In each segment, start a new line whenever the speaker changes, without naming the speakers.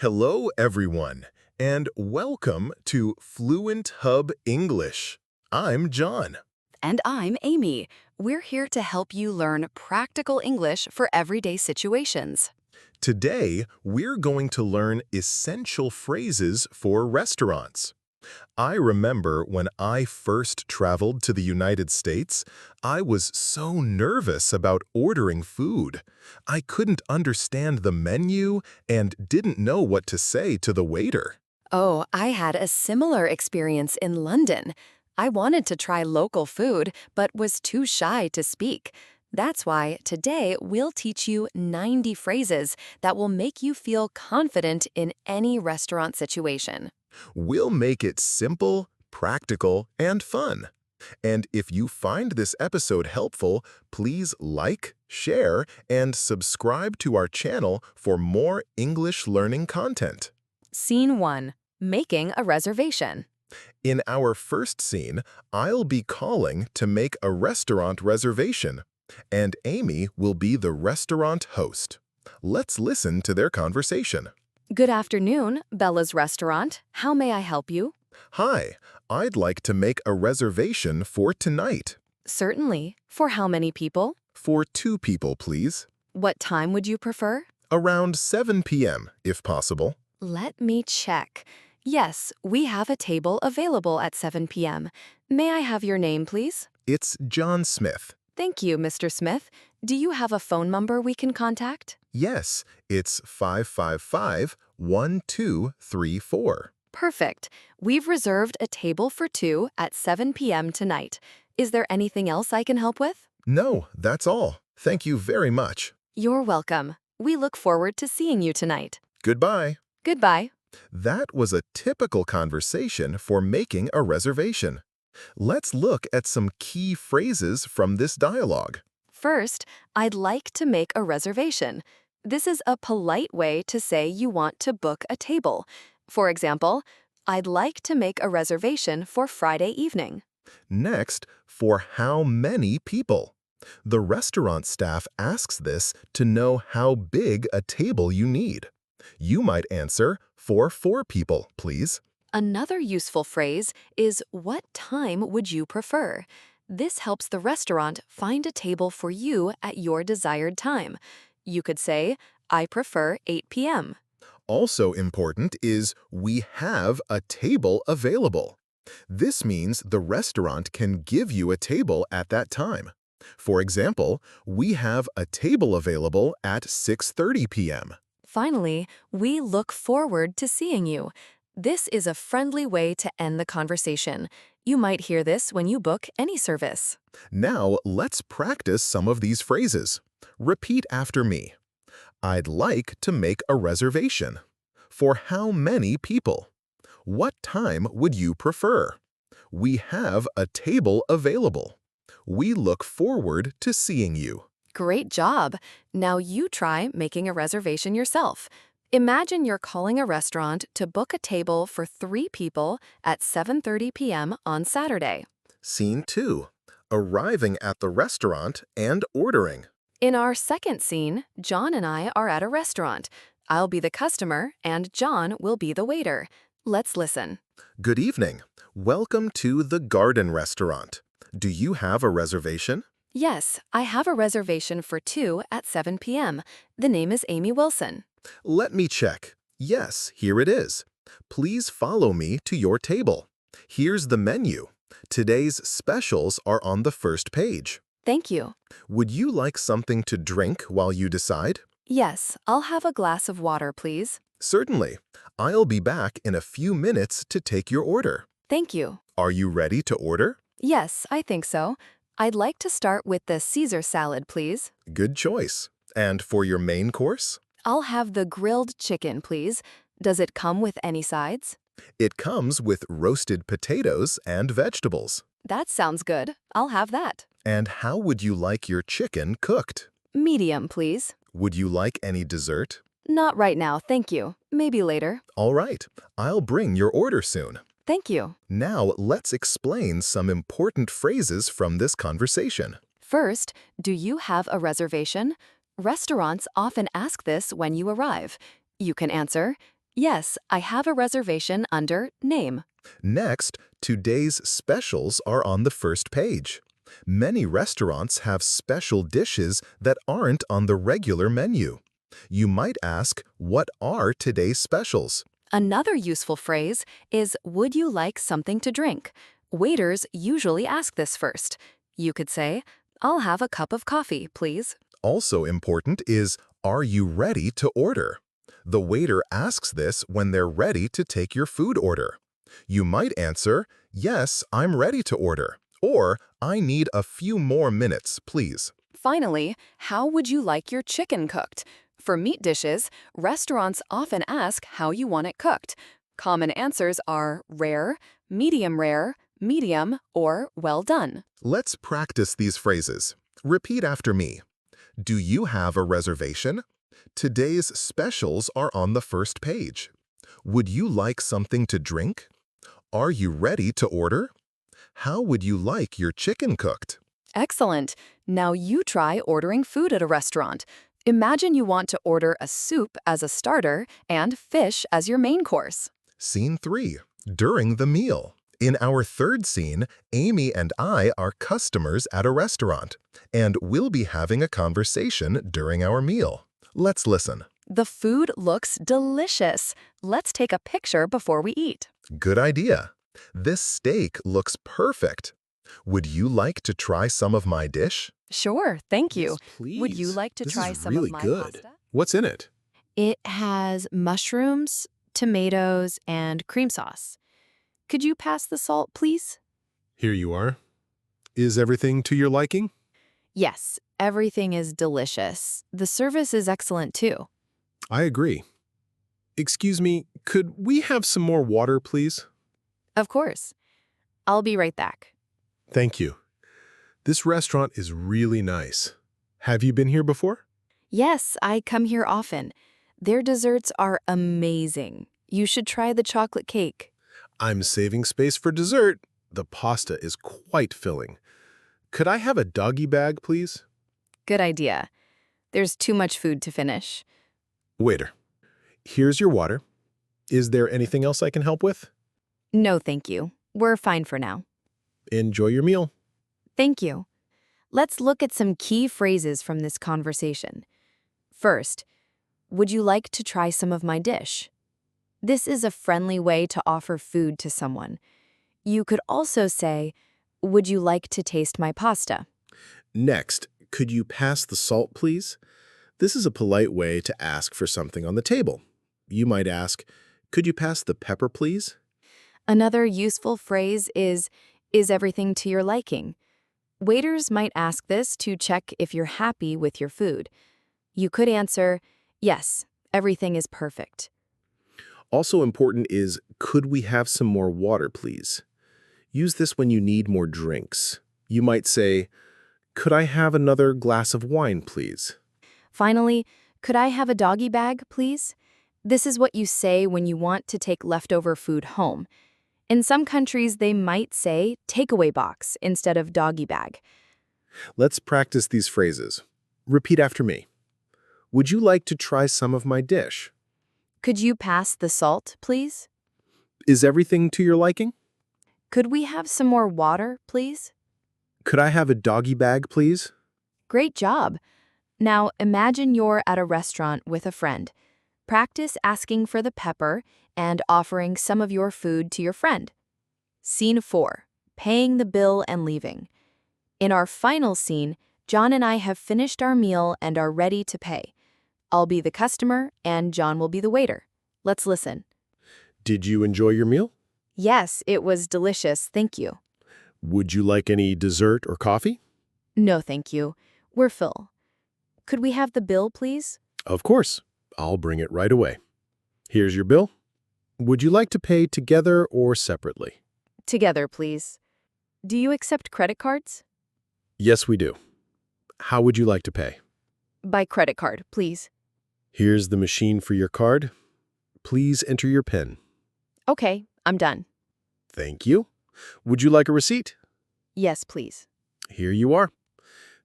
Hello, everyone, and welcome to FluentHub English. I'm John.
And I'm Amy. We're here to help you learn practical English for everyday situations.
Today, we're going to learn essential phrases for restaurants. I remember when I first traveled to the United States, I was so nervous about ordering food. I couldn't understand the menu and didn't know what to say to the waiter.
Oh, I had a similar experience in London. I wanted to try local food, but was too shy to speak. That's why today we'll teach you 90 phrases that will make you feel confident in any restaurant situation.
We'll make it simple, practical, and fun. And if you find this episode helpful, please like, share, and subscribe to our channel for more English learning content.
Scene 1. Making a reservation.
In our first scene, I'll be calling to make a restaurant reservation, and Amy will be the restaurant host. Let's listen to their conversation.
Good afternoon, Bella's Restaurant. How may I help you?
Hi, I'd like to make a reservation for tonight.
Certainly. For how many people?
For 2 people, please.
What time would you prefer?
Around 7 p.m., if possible.
Let me check. Yes, we have a table available at 7 p.m. May I have your name, please?
It's John Smith.
Thank you, Mr. Smith. Do you have a phone number we can contact?
Yes, it's 555-1234.
Perfect. We've reserved a table for 2 at 7 p.m. tonight. Is there anything else I can help with?
No, that's all. Thank you very much.
You're welcome. We look forward to seeing you tonight.
Goodbye.
Goodbye.
That was a typical conversation for making a reservation. Let's look at some key phrases from this dialogue.
First, I'd like to make a reservation. This is a polite way to say you want to book a table. For example, I'd like to make a reservation for Friday evening.
Next, for how many people? The restaurant staff asks this to know how big a table you need. You might answer, for 4 people, please.
Another useful phrase is, what time would you prefer? This helps the restaurant find a table for you at your desired time. You could say, I prefer 8 p.m.
Also important is, we have a table available. This means the restaurant can give you a table at that time. For example, we have a table available at 6:30 p.m.
Finally, we look forward to seeing you. This is a friendly way to end the conversation. You might hear this when you book any service.
Now, let's practice some of these phrases. Repeat after me. I'd like to make a reservation. For how many people? What time would you prefer? We have a table available. We look forward to seeing you.
Great job! Now you try making a reservation yourself. Imagine you're calling a restaurant to book a table for 3 people at 7:30 p.m. on Saturday.
Scene 2. Arriving at the restaurant and ordering.
In our second scene, John and I are at a restaurant. I'll be the customer and John will be the waiter. Let's listen.
Good evening. Welcome to the Garden Restaurant. Do you have a reservation?
Yes, I have a reservation for 2 at 7 p.m. The name is Amy Wilson.
Let me check. Yes, here it is. Please follow me to your table. Here's the menu. Today's specials are on the first page.
Thank you.
Would you like something to drink while you decide?
Yes, I'll have a glass of water, please.
Certainly. I'll be back in a few minutes to take your order.
Thank you.
Are you ready to order?
Yes, I think so. I'd like to start with the Caesar salad, please.
Good choice. And for your main course?
I'll have the grilled chicken, please. Does it come with any sides?
It comes with roasted potatoes and vegetables.
That sounds good. I'll have that.
And how would you like your chicken cooked?
Medium, please.
Would you like any dessert?
Not right now, thank you. Maybe later.
All right. I'll bring your order soon.
Thank you.
Now, let's explain some important phrases from this conversation.
First, do you have a reservation? Restaurants often ask this when you arrive. You can answer, Yes, I have a reservation under Name.
Next, today's specials are on the first page. Many restaurants have special dishes that aren't on the regular menu. You might ask, what are today's specials?
Another useful phrase is, would you like something to drink? Waiters usually ask this first. You could say, I'll have a cup of coffee, please.
Also important is, are you ready to order? The waiter asks this when they're ready to take your food order. You might answer, yes, I'm ready to order, or I need a few more minutes, please.
Finally, how would you like your chicken cooked? For meat dishes, restaurants often ask how you want it cooked. Common answers are rare, medium, or well done.
Let's practice these phrases. Repeat after me. Do you have a reservation? Today's specials are on the first page. Would you like something to drink? Are you ready to order? How would you like your chicken cooked?
Excellent. Now you try ordering food at a restaurant. Imagine you want to order a soup as a starter and fish as your main course.
Scene 3. During the meal. In our third scene, Amy and I are customers at a restaurant, and we'll be having a conversation during our meal. Let's listen.
The food looks delicious. Let's take a picture before we eat.
Good idea. This steak looks perfect. Would you like to try some of my dish?
Sure, thank you.
Yes, please.
Would you like to
This
try
is
some
really
of my
good.
pasta?
What's in it?
It has mushrooms, tomatoes, and cream sauce. Could you pass the salt, please?
Here you are. Is everything to your liking?
Yes, everything is delicious. The service is excellent too.
I agree. Excuse me, could we have some more water, please?
Of course. I'll be right back.
Thank you. This restaurant is really nice. Have you been here before?
Yes, I come here often. Their desserts are amazing. You should try the chocolate cake.
I'm saving space for dessert. The pasta is quite filling. Could I have a doggy bag, please?
Good idea. There's too much food to finish.
Waiter, here's your water. Is there anything else I can help with?
No, thank you. We're fine for now.
Enjoy your meal.
Thank you. Let's look at some key phrases from this conversation. First, would you like to try some of my dish? This is a friendly way to offer food to someone. You could also say, would you like to taste my pasta?
Next, could you pass the salt, please? This is a polite way to ask for something on the table. You might ask, could you pass the pepper, please?
Another useful phrase is everything to your liking? Waiters might ask this to check if you're happy with your food. You could answer, yes, everything is perfect.
Also important is, could we have some more water, please? Use this when you need more drinks. You might say, could I have another glass of wine, please?
Finally, could I have a doggy bag, please? This is what you say when you want to take leftover food home. In some countries, they might say takeaway box instead of doggy bag.
Let's practice these phrases. Repeat after me. Would you like to try some of my dish?
Could you pass the salt, please?
Is everything to your liking?
Could we have some more water, please?
Could I have a doggy bag, please?
Great job. Now imagine you're at a restaurant with a friend. Practice asking for the pepper and offering some of your food to your friend. Scene 4. Paying the bill and leaving. In our final scene, John and I have finished our meal and are ready to pay. I'll be the customer and John will be the waiter. Let's listen.
Did you enjoy your meal?
Yes, it was delicious, thank you.
Would you like any dessert or coffee?
No, thank you. We're full. Could we have the bill, please?
Of course. I'll bring it right away. Here's your bill. Would you like to pay together or separately?
Together, please. Do you accept credit cards?
Yes, we do. How would you like to pay?
By credit card, please.
Here's the machine for your card. Please enter your PIN.
Okay, I'm done.
Thank you. Would you like a receipt?
Yes, please.
Here you are.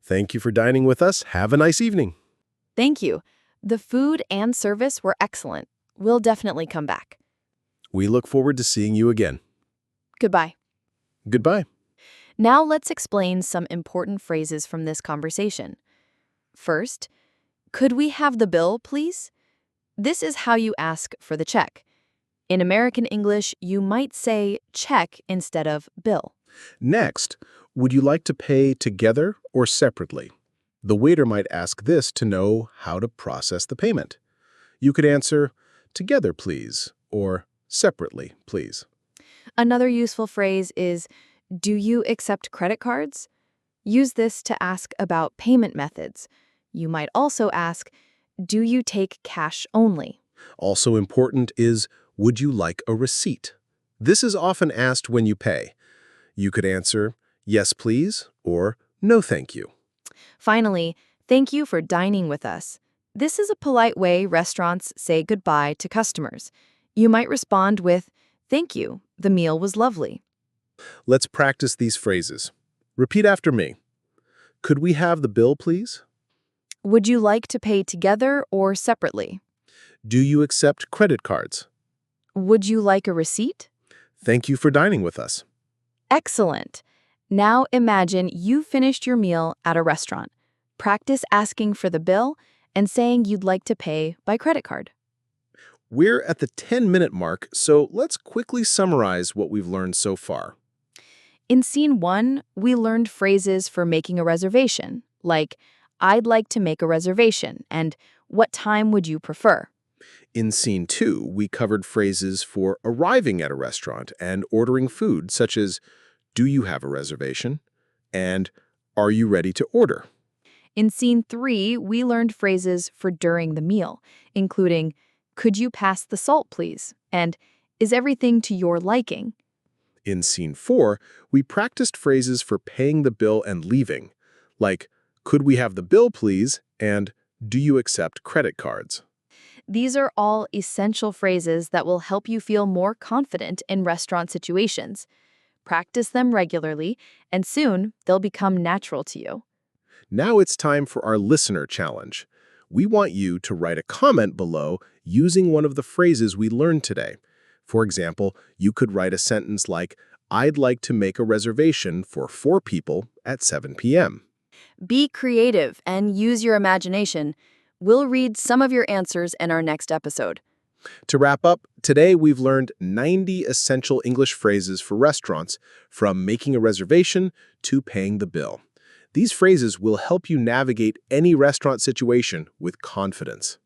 Thank you for dining with us. Have a nice evening.
Thank you. The food and service were excellent. We'll definitely come back.
We look forward to seeing you again.
Goodbye.
Goodbye.
Now let's explain some important phrases from this conversation. First, could we have the bill, please? This is how you ask for the check. In American English, you might say check instead of bill.
Next, would you like to pay together or separately? The waiter might ask this to know how to process the payment. You could answer, together, please, or separately, please.
Another useful phrase is, do you accept credit cards? Use this to ask about payment methods. You might also ask, do you take cash only?
Also important is, would you like a receipt? This is often asked when you pay. You could answer, yes, please, or no, thank you.
Finally, thank you for dining with us. This is a polite way restaurants say goodbye to customers. You might respond with, thank you, the meal was lovely.
Let's practice these phrases. Repeat after me. Could we have the bill, please?
Would you like to pay together or separately?
Do you accept credit cards?
Would you like a receipt?
Thank you for dining with us.
Excellent. Now imagine you finished your meal at a restaurant. Practice asking for the bill and saying you'd like to pay by credit card.
We're at the 10-minute mark, so let's quickly summarize what we've learned so far.
In Scene 1, we learned phrases for making a reservation, like, I'd like to make a reservation, and what time would you prefer?
In Scene 2, we covered phrases for arriving at a restaurant and ordering food, such as, do you have a reservation? And are you ready to order?
In Scene 3, we learned phrases for during the meal, including, could you pass the salt, please? And is everything to your liking?
In Scene 4, we practiced phrases for paying the bill and leaving, like, could we have the bill, please? And do you accept credit cards?
These are all essential phrases that will help you feel more confident in restaurant situations. Practice them regularly, and soon they'll become natural to you.
Now it's time for our listener challenge. We want you to write a comment below using one of the phrases we learned today. For example, you could write a sentence like, I'd like to make a reservation for 4 people at 7 p.m.
Be creative and use your imagination. We'll read some of your answers in our next episode.
To wrap up, today we've learned 90 essential English phrases for restaurants, from making a reservation to paying the bill. These phrases will help you navigate any restaurant situation with confidence.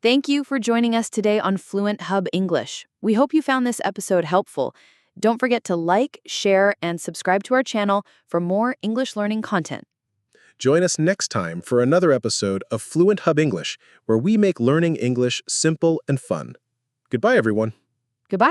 Thank you for joining us today on FluentHub English. We hope you found this episode helpful. Don't forget to like, share, and subscribe to our channel for more English learning content.
Join us next time for another episode of FluentHub English, where we make learning English simple and fun. Goodbye, everyone.
Goodbye.